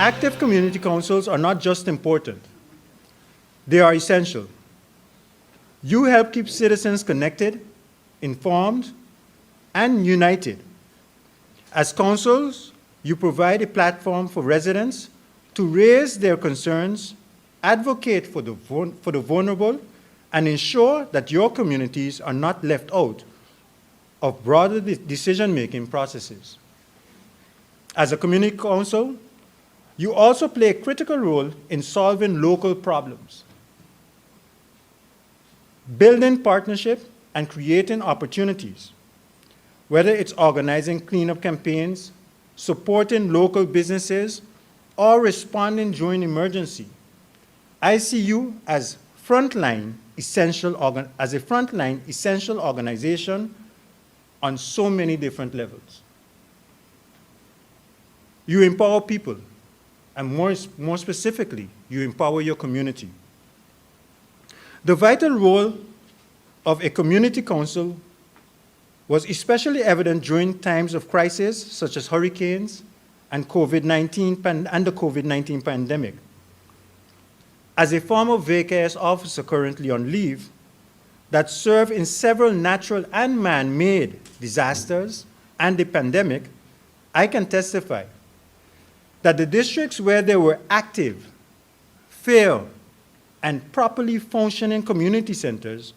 Active community councils are not just important, they are essential. You help keep citizens connected, informed, and united. As councils, you provide a platform for residents to raise their concerns, advocate for the vulnerable, and ensure that your communities are not left out of broader decision-making processes. As a community council, you also play a critical role in solving local problems, building partnership and creating opportunities, whether it's organizing cleanup campaigns, supporting local businesses, or responding during emergency. I see you as a frontline essential organization on so many different levels. You empower people, and more specifically, you empower your community. The vital role of a community council was especially evident during times of crisis, such as hurricanes and the COVID-19 pandemic. As a former VKS officer currently on leave that served in several natural and man-made disasters and the pandemic, I can testify that the districts where there were active, fair, and properly functioning community centers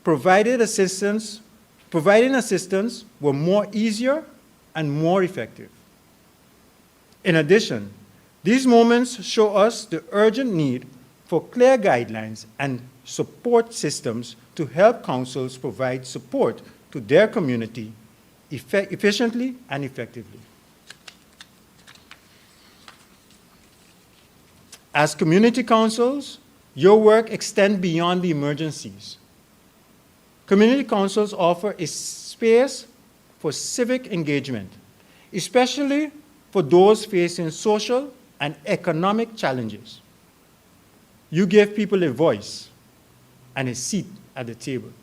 providing assistance were more easier and more effective. In addition, these moments show us the urgent need for clear guidelines and support systems to help councils provide support to their community efficiently and effectively. As community councils, your work extends beyond the emergencies. Community councils offer a space for civic engagement, especially for those facing social and economic challenges. You give people a voice and a seat at the table.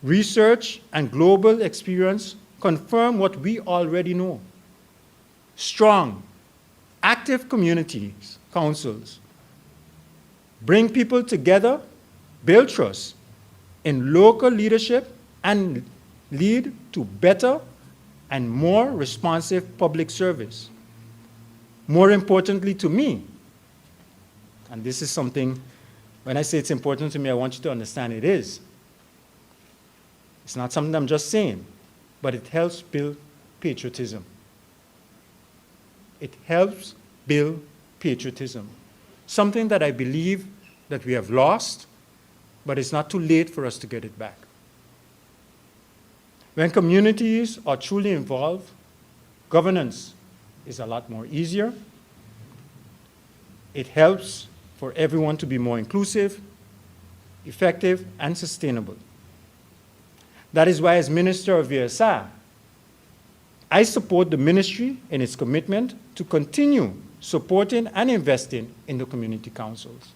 Research and global experience confirm what we already know. Strong, active communities, councils, bring people together, build trust in local leadership, and lead to better and more responsive public service. More importantly to me, and this is something, when I say it's important to me, I want you to understand it is. It's not something I'm just saying, but it helps build patriotism. It helps build patriotism, something that I believe that we have lost, but it's not too late for us to get it back. When communities are truly involved, governance is a lot more easier. It helps for everyone to be more inclusive, effective, and sustainable. That is why, as Minister of VSA, I support the ministry in its commitment to continue supporting and investing in the community councils.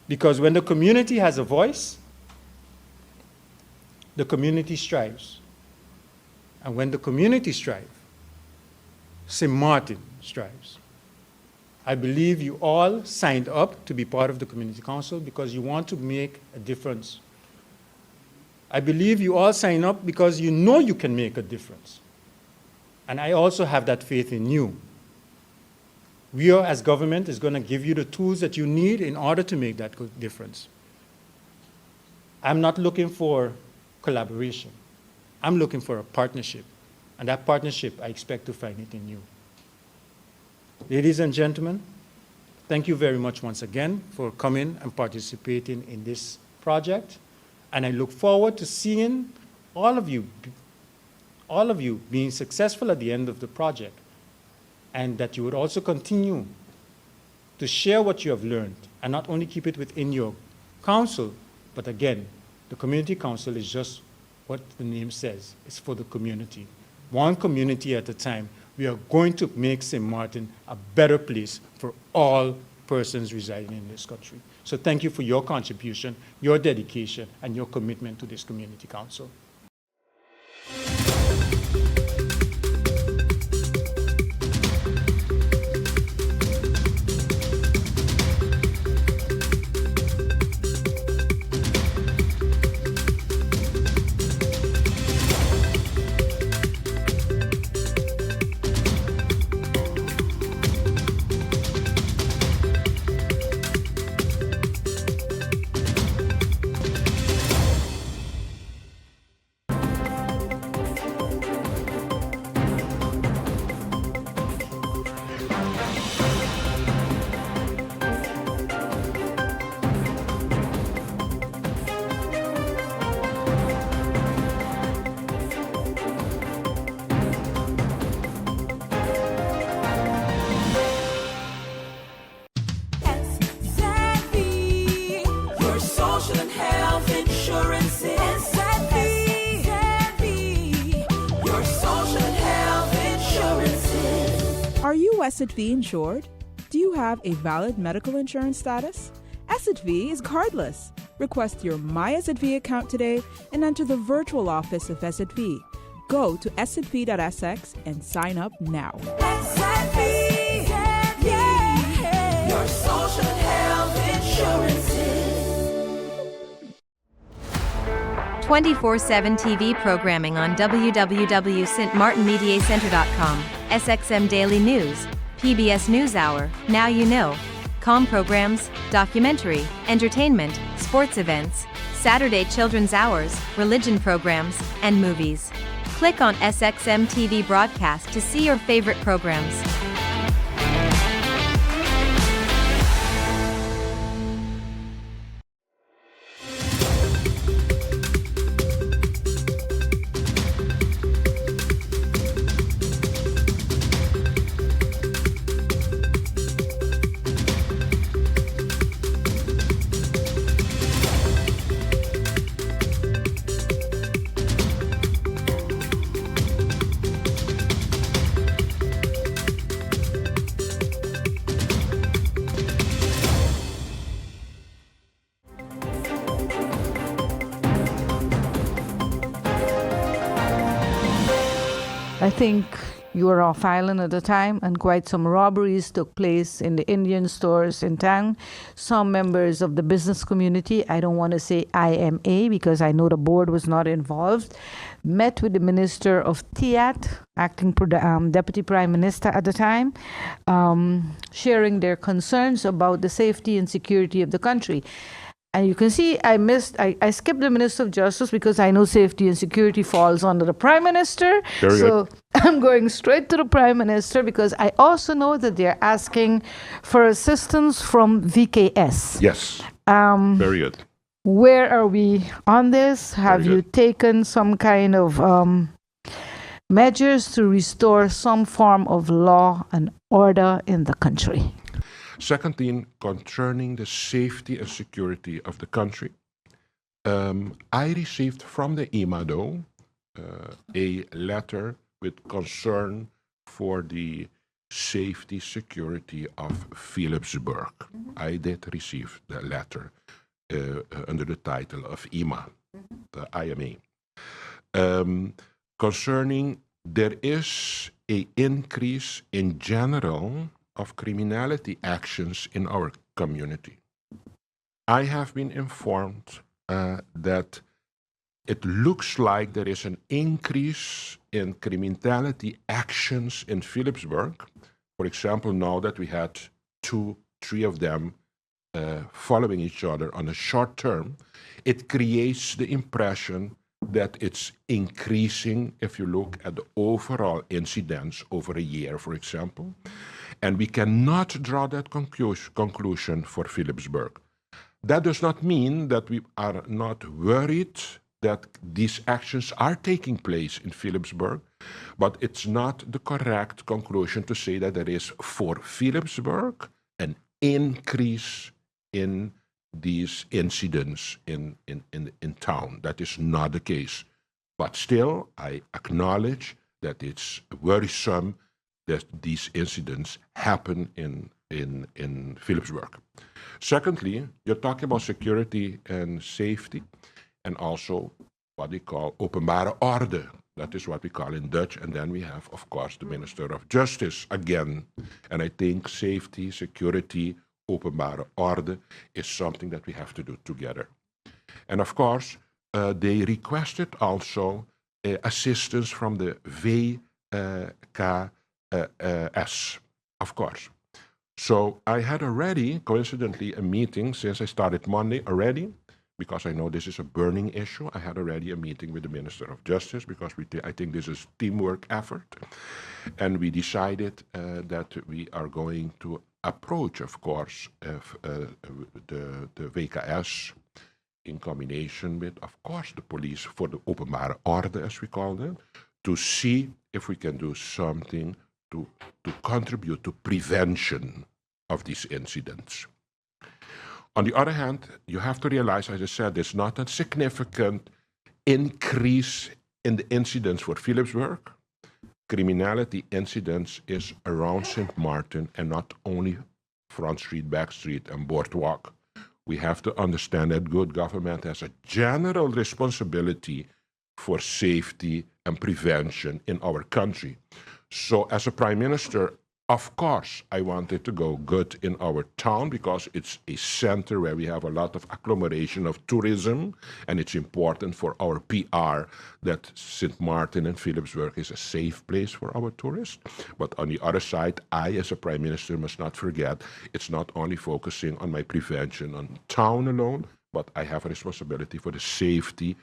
Because when the community has a voice, the community strives. And when the community strives, St. Martin strives. I believe you all signed up to be part of the community council because you want to make a difference. I believe you all sign up because you know you can make a difference. And I also have that faith in you. We are, as government, is going to give you the tools that you need in order to make that difference. I'm not looking for collaboration. I'm looking for a partnership. And that partnership, I expect to find it in you. Ladies and gentlemen, thank you very much once again for coming and participating in this project. And I look forward to seeing all of you being successful at the end of the project, and that you would also continue to share what you have learned and not only keep it within your council, but again, the community council is just what the name says. It's for the community. One community at a time. We are going to make St. Martin a better place for all persons residing in this country. So thank you for your contribution, your dedication, and your commitment to this community council. Your social and health insurances. SZV. Your social and health insurances. Are you SZV insured? Do you have a valid medical insurance status? SZV is cardless. Request your My SZV account today and enter the virtual office of SZV. Go to szv.sx and sign up now. SZV. Yeah. Your social and health insurances. 24/7 TV programming on www.stmartinmediacenter.com, SXM Daily News, PBS NewsHour, Now You Know, Com programs, documentary, entertainment, sports events, Saturday children's hours, religion programs, and movies. Click on SXM TV broadcast to see your favorite programs. I think you were off island at the time, and quite some robberies took place in the Indian stores in town. Some members of the business community, I don't want to say IMA because I know the board was not involved, met with the Minister of TIAT, acting Deputy Prime Minister at the time, sharing their concerns about the safety and security of the country. And you can see I skipped the Minister of Justice because I know safety and security falls under the Prime Minister. Very good. I'm going straight to the Prime Minister because I also know that they're asking for assistance from VKS. Yes. Very good. Where are we on this? Have you taken some kind of measures to restore some form of law and order in the country? Second thing, concerning the safety and security of the country, I received from the IMADO a letter with concern for the safety security of Philipsburg. I did receive the letter under the title of IMA, the IMA. Concerning, there is an increase in general of criminality actions in our community. I have been informed that it looks like there is an increase in criminality actions in Philipsburg. For example, now that we had 2-3 of them following each other on a short term, it creates the impression that it's increasing if you look at the overall incidents over a year, for example. And we cannot draw that conclusion for Philipsburg. That does not mean that we are not worried that these actions are taking place in Philipsburg, but it's not the correct conclusion to say that there is for Philipsburg an increase in these incidents in town. That is not the case. But still, I acknowledge that it's worrisome that these incidents happen in Philipsburg. Secondly, you're talking about security and safety, and also what we call openbare orde. That is what we call in Dutch. And then we have, of course, the Minister of Justice again. And I think safety, security, openbare orde is something that we have to do together. And of course, they requested also assistance from the VKS, of course. So I had already, coincidentally, a meeting since I started Monday already, because I know this is a burning issue. I had already a meeting with the Minister of Justice because I think this is a teamwork effort. And we decided that we are going to approach, of course, the VKS in combination with, of course, the police for the openbare orde, as we call it, to see if we can do something to contribute to prevention of these incidents. On the other hand, you have to realize, as I said, there's not a significant increase in the incidence for Philipsburg. Criminality incidence is around St. Martin and not only Front Street, Back Street, and Boardwalk. We have to understand that good government has a general responsibility for safety and prevention in our country. So as a prime minister, of course, I wanted to go good in our town because it's a center where we have a lot of agglomeration of tourism, and it's important for our PR that St. Martin and Philipsburg is a safe place for our tourists. But on the other side, I, as a prime minister, must not forget it's not only focusing on my prevention on town alone, but I have a responsibility for the safety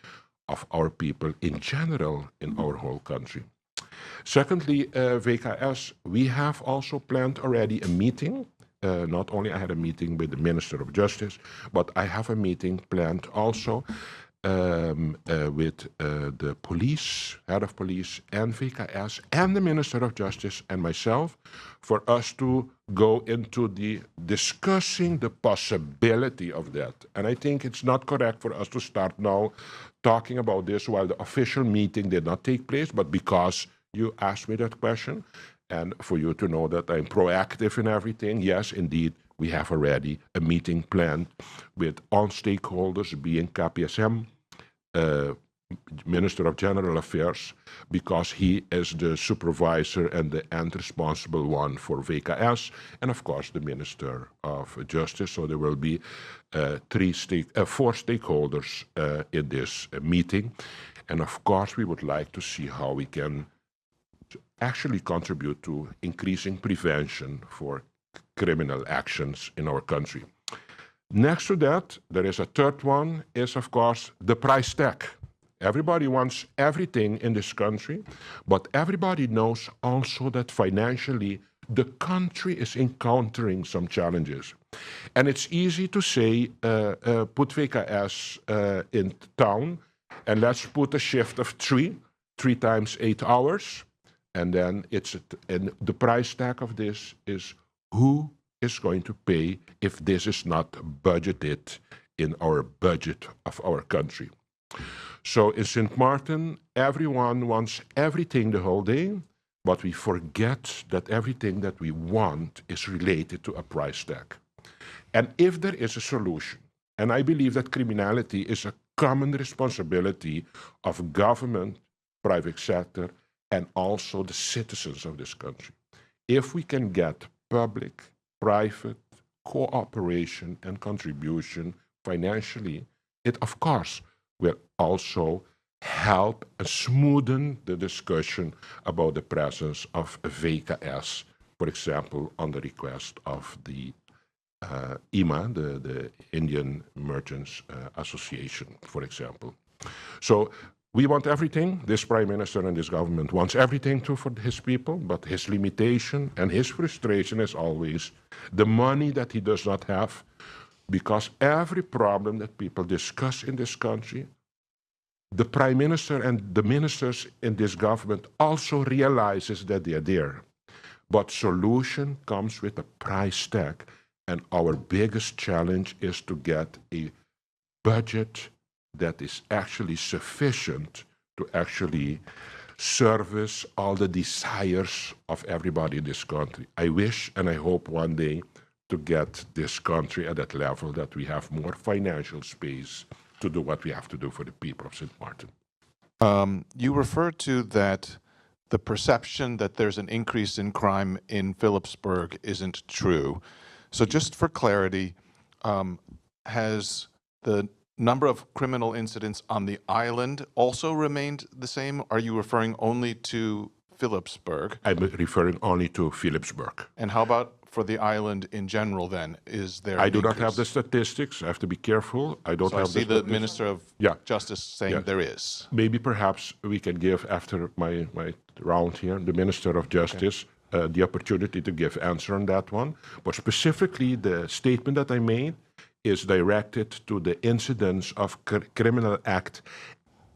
of our people in general in our whole country. Secondly, VKS, we have also planned already a meeting. Not only I had a meeting with the Minister of Justice, but I have a meeting planned also with the police, head of police, and VKS, and the Minister of Justice and myself, for us to go into the discussing the possibility of that. And I think it's not correct for us to start now talking about this while the official meeting did not take place, but because you asked me that question, and for you to know that I'm proactive in everything, yes, indeed, we have already a meeting planned with all stakeholders, being KPSM, Minister of General Affairs, because he is the supervisor and the end responsible one for VKS, and of course the Minister of Justice. So there will be four stakeholders in this meeting, and of course we would like to see how we can actually contribute to increasing prevention for criminal actions in our country. Next to that, there is a third one, is of course the price tag. Everybody wants everything in this country, but everybody knows also that financially the country is encountering some challenges. And it's easy to say, put VKS in town, and let's put a shift of three times 8 hours, and then and the price tag of this is who is going to pay if this is not budgeted in our budget of our country. So in St. Martin, everyone wants everything the whole day, but we forget that everything that we want is related to a price tag. And if there is a solution, and I believe that criminality is a common responsibility of government, private sector, and also the citizens of this country. If we can get public, private cooperation and contribution financially, it of course will also help and smoothen the discussion about the presence of VKS, for example, on the request of the IMA, the Indian Merchants Association, for example. So we want everything. This Prime Minister and this government wants everything for his people, but his limitation and his frustration is always the money that he does not have, because every problem that people discuss in this country, the Prime Minister and the ministers in this government also realizes that they are there. But solution comes with a price tag, and our biggest challenge is to get a budget that is actually sufficient to actually service all the desires of everybody in this country. I wish and I hope one day to get this country at that level that we have more financial space to do what we have to do for the people of St. Martin. You referred to that the perception that there's an increase in crime in Philipsburg isn't true. So just for clarity, has the number of criminal incidents on the island also remained the same? Are you referring only to Philipsburg? I'm referring only to Philipsburg. And how about for the island in general then? Is there I an do not have increase? the statistics. I have to be careful. I don't So I have see the the Minister of Yeah. Justice saying Yes. there is. Maybe perhaps we can give, after my round here, the Minister of Justice the opportunity to give answer on that one. But specifically, the statement that I made is directed to the incidence of criminal act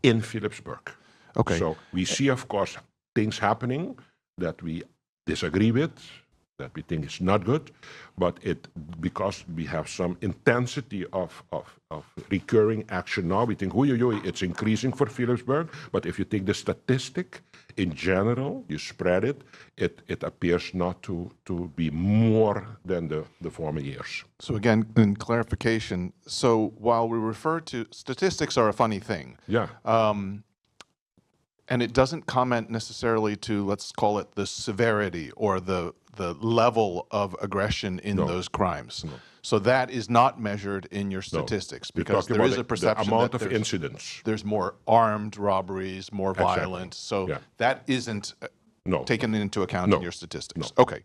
in Philipsburg. Okay. So we see, of course, things happening that we disagree with, that we think is not good, but because we have some intensity of recurring action now, we think, it's increasing for Philipsburg. But if you take the statistic in general, you spread it, it appears not to be more than the former years. So again, in clarification, so while we refer to statistics are a funny thing. Yeah. And it doesn't comment necessarily to, let's call it the severity or the level of aggression in those crimes. No. So that is not measured in your statistics We're because talking there about is a the perception amount that of incidents. there's more armed robberies, more Exactly. violent. So Yeah. that isn't No. taken into account No. in your statistics. No. Okay.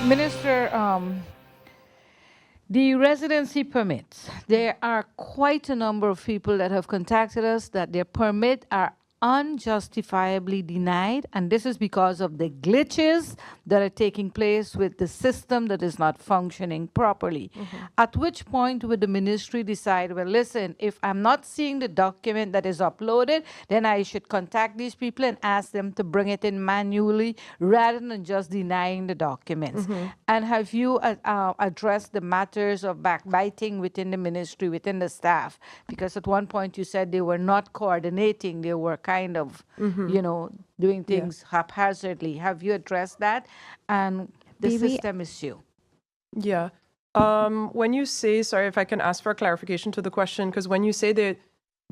Minister, the residency permits, there are quite a number of people that have contacted us that their permit are unjustifiably denied, and this is because of the glitches that are taking place with the system that is not functioning properly. At which point would the ministry decide, well, listen, if I'm not seeing the document that is uploaded, then I should contact these people and ask them to bring it in manually rather than just denying the documents. And have you addressed the matters of backbiting within the ministry, within the staff? Because at one point you said they were not coordinating, they were kind of, doing things haphazardly. Have you addressed that? And the Maybe- system issue. Yeah. When you say, sorry if I can ask for a clarification to the question, because when you say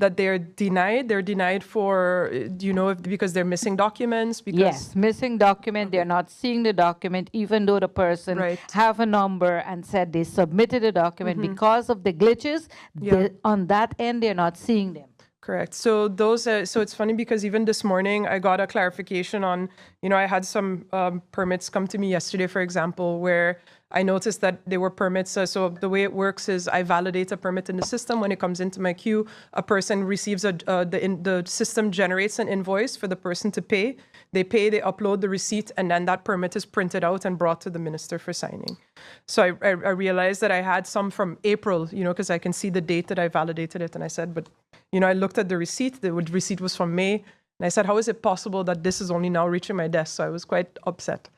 that they're denied for, do you know if because they're missing documents? Because Yes, missing document, they're not seeing the document, even though the person Right. have a number and said they submitted a document. Because of the glitches, on that end, they're not seeing them. Correct. So those. So it's funny because even this morning I got a clarification on. I had some permits come to me yesterday, for example, where I noticed that they were permits. So the way it works is I validate a permit in the system. When it comes into my queue, a person receives the system generates an invoice for the person to pay. They pay, they upload the receipt, and then that permit is printed out and brought to the minister for signing. So I realized that I had some from April, because I can see the date that I validated it, and I said, but I looked at the receipt. The receipt was from May. And I said, how is it possible that this is only now reaching my desk? So I was quite upset.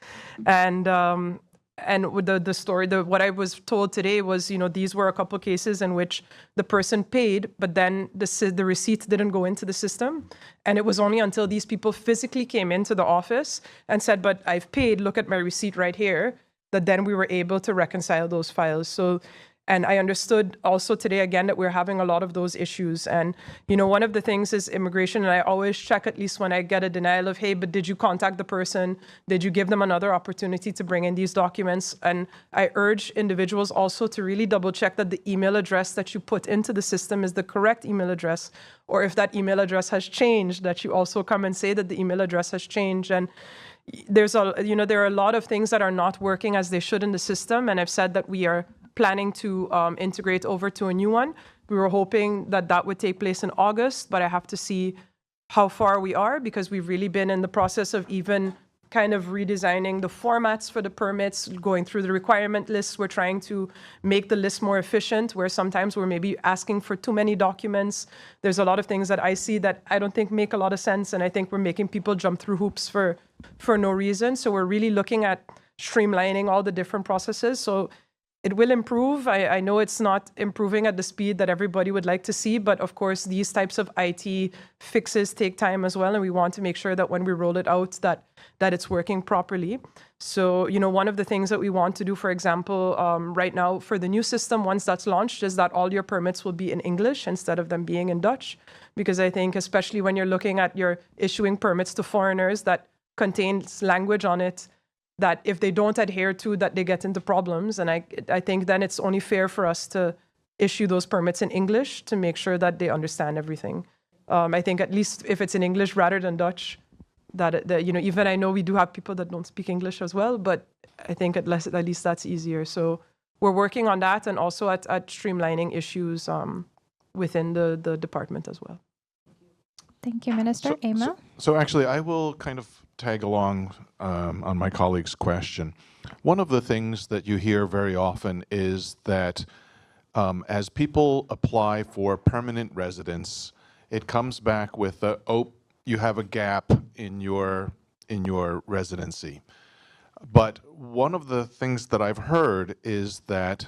And with the story, what I was told today was, these were a couple cases in which the person paid, but then the receipt didn't go into the system. And it was only until these people physically came into the office and said, but I've paid, look at my receipt right here, that then we were able to reconcile those files. So, and I understood also today again that we're having a lot of those issues. And, one of the things is immigration. And I always check, at least when I get a denial of, hey, but did you contact the person? Did you give them another opportunity to bring in these documents? And I urge individuals also to really double check that the email address that you put into the system is the correct email address. Or if that email address has changed, that you also come and say that the email address has changed. And there are a lot of things that are not working as they should in the system. And I've said that we are planning to integrate over to a new one. We were hoping that would take place in August, but I have to see how far we are because we've really been in the process of even kind of redesigning the formats for the permits, going through the requirement lists. We're trying to make the list more efficient, where sometimes we're maybe asking for too many documents. There's a lot of things that I see that I don't think make a lot of sense, and I think we're making people jump through hoops for no reason. So we're really looking at streamlining all the different processes. So it will improve. I know it's not improving at the speed that everybody would like to see, but of course, these types of IT fixes take time as well, and we want to make sure that when we roll it out, that it's working properly. So, one of the things that we want to do, for example, right now for the new system, once that's launched, is that all your permits will be in English instead of them being in Dutch, because I think, especially when you're looking at your issuing permits to foreigners that contains language on it, that if they don't adhere to, that they get into problems. And I think then it's only fair for us to issue those permits in English to make sure that they understand everything. I think at least if it's in English rather than Dutch, even I know we do have people that don't speak English as well, but I think at least that's easier. So we're working on that and also at streamlining issues within the department as well. Thank you, Minister. Emma? So actually, I will kind of tag along on my colleague's question. One of the things that you hear very often is that as people apply for permanent residence, it comes back with you have a gap in your residency. But one of the things that I've heard is that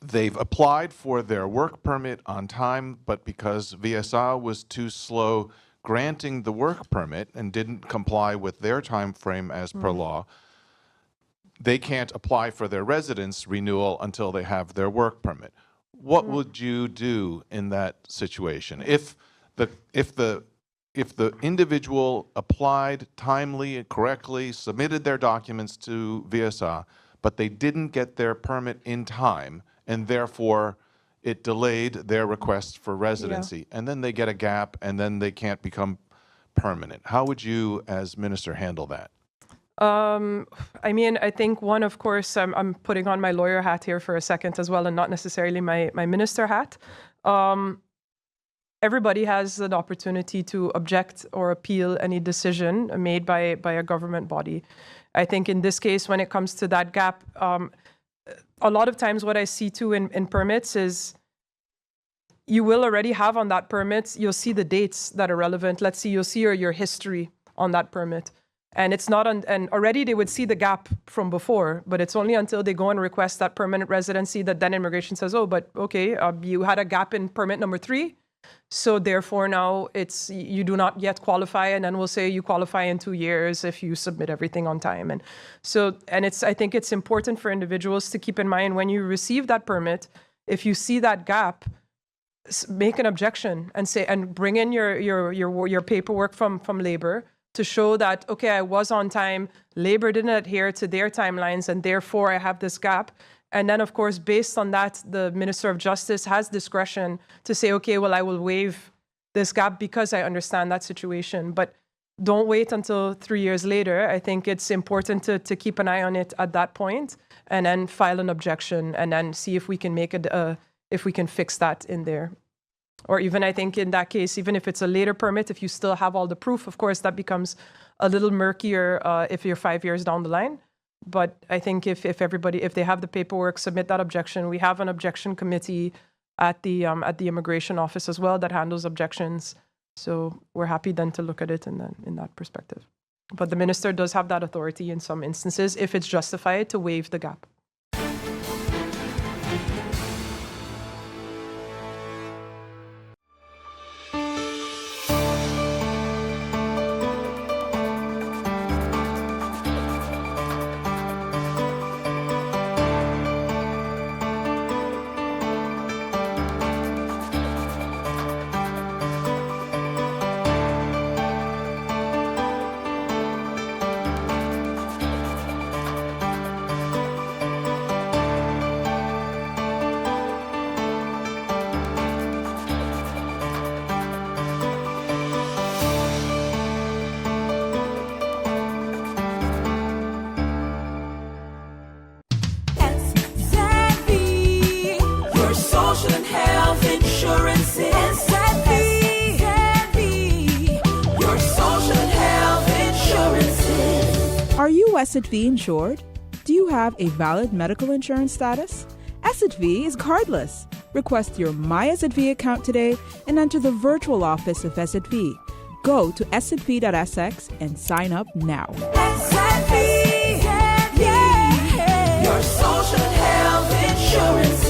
they've applied for their work permit on time, but because VSA was too slow granting the work permit and didn't comply with their time frame as per law, they can't apply for their residence renewal until they have their work permit. What would you do in that situation? If the individual applied timely and correctly, submitted their documents to VSA, but they didn't get their permit in time, and therefore it delayed their request for residency, and then they get a gap, and then they can't become permanent. How would you, as minister, handle that? I mean, I think one, of course, I'm putting on my lawyer hat here for a second as well, and not necessarily my minister hat. Everybody has an opportunity to object or appeal any decision made by a government body. I think in this case, when it comes to that gap, a lot of times what I see too in permits is you will already have on that permit, you'll see the dates that are relevant. Let's see, you'll see your history on that permit. And it's not, and already they would see the gap from before, but it's only until they go and request that permanent residency that then immigration says, oh, but okay, you had a gap in permit number 3. So therefore now you do not yet qualify, and then we'll say you qualify in 2 years if you submit everything on time. And so, I think it's important for individuals to keep in mind when you receive that permit, if you see that gap, make an objection and bring in your paperwork from labor to show that, okay, I was on time, labor didn't adhere to their timelines, and therefore I have this gap. And then, of course, based on that, the Minister of Justice has discretion to say, okay, well, I will waive this gap because I understand that situation. But don't wait until 3 years later. I think it's important to keep an eye on it at that point and then file an objection and then see if we can if we can fix that in there. Or even, I think in that case, even if it's a later permit, if you still have all the proof, of course, that becomes a little murkier if you're 5 years down the line. But I think if they have the paperwork, submit that objection. We have an objection committee at the immigration office as well that handles objections. So we're happy then to look at it in that perspective. But the minister does have that authority in some instances, if it's justified, to waive the gap. Are you SXV insured? Do you have a valid medical insurance status? SXV is cardless. Request your My SXV account today and enter the virtual office of SXV. Go to sxv.sx and sign up now. SXV, yeah. Your social and health insurances.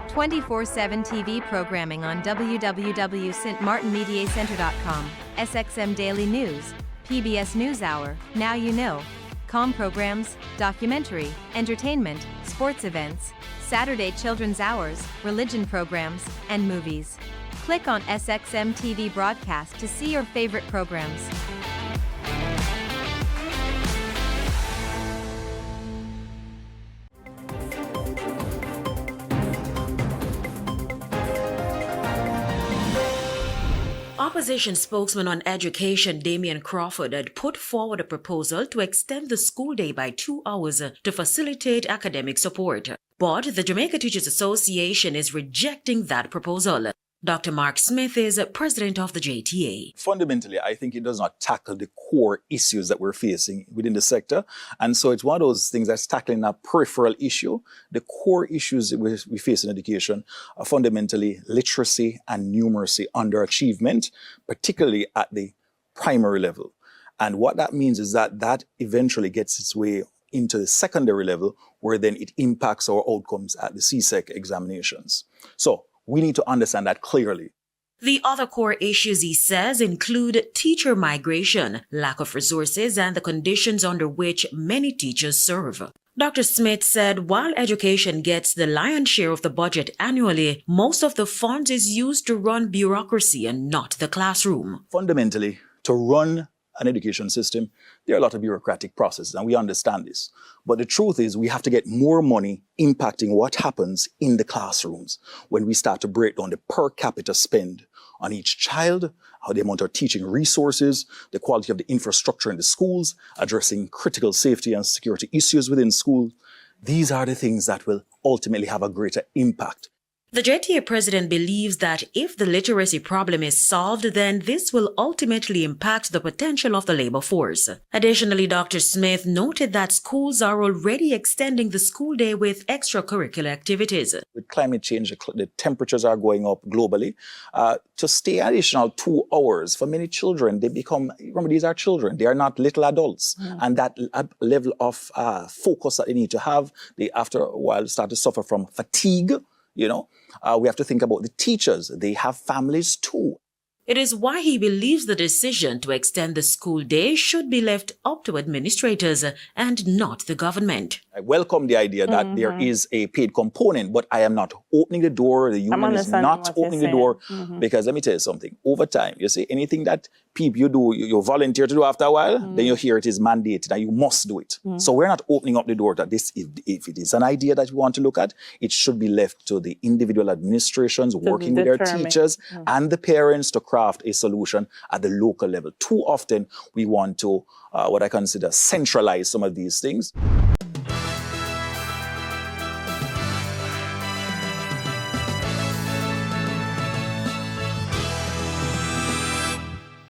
24/7 TV programming on www.stmartinmediacenter.com, SXM Daily News, PBS NewsHour, Now You Know, comm programs, documentary, entertainment, sports events, Saturday children's hours, religion programs, and movies. Click on SXM TV broadcast to see your favorite programs. Opposition spokesman on education Damian Crawford had put forward a proposal to extend the school day by 2 hours to facilitate academic support. But the Jamaica Teachers Association is rejecting that proposal. Dr. Mark Smith is president of the JTA. Fundamentally, I think it does not tackle the core issues that we're facing within the sector. And so it's one of those things that's tackling a peripheral issue. The core issues that we face in education are fundamentally literacy and numeracy underachievement, particularly at the primary level. And what that means is that that eventually gets its way into the secondary level, where then it impacts our outcomes at the CSEC examinations. So we need to understand that clearly. The other core issues, he says, include teacher migration, lack of resources, and the conditions under which many teachers serve. Dr. Smith said while education gets the lion's share of the budget annually, most of the funds is used to run bureaucracy and not the classroom. Fundamentally, to run an education system, there are a lot of bureaucratic processes, and we understand this. But the truth is we have to get more money impacting what happens in the classrooms when we start to break down the per capita spend on each child, how the amount of teaching resources, the quality of the infrastructure in the schools, addressing critical safety and security issues within school. These are the things that will ultimately have a greater impact. The JTA president believes that if the literacy problem is solved, then this will ultimately impact the potential of the labor force. Additionally, Dr. Smith noted that schools are already extending the school day with extracurricular activities. With climate change, the temperatures are going up globally. To stay an additional 2 hours for many children, they become, remember, these are children, they are not little adults. And that level of focus that they need to have, they after a while start to suffer from fatigue. We have to think about the teachers. They have families too. It is why he believes the decision to extend the school day should be left up to administrators and not the government. I welcome the idea that there is a paid component, but I am not opening the door. The union is not opening the door because let me tell you something. Over time, you see, anything that people you do, you volunteer to do after a while, then you hear it is mandated and you must do it. So we're not opening up the door that this, if it is an idea that we want to look at, it should be left to the individual administrations working with their teachers and the parents to craft a solution at the local level. Too often we want to, what I consider, centralize some of these things.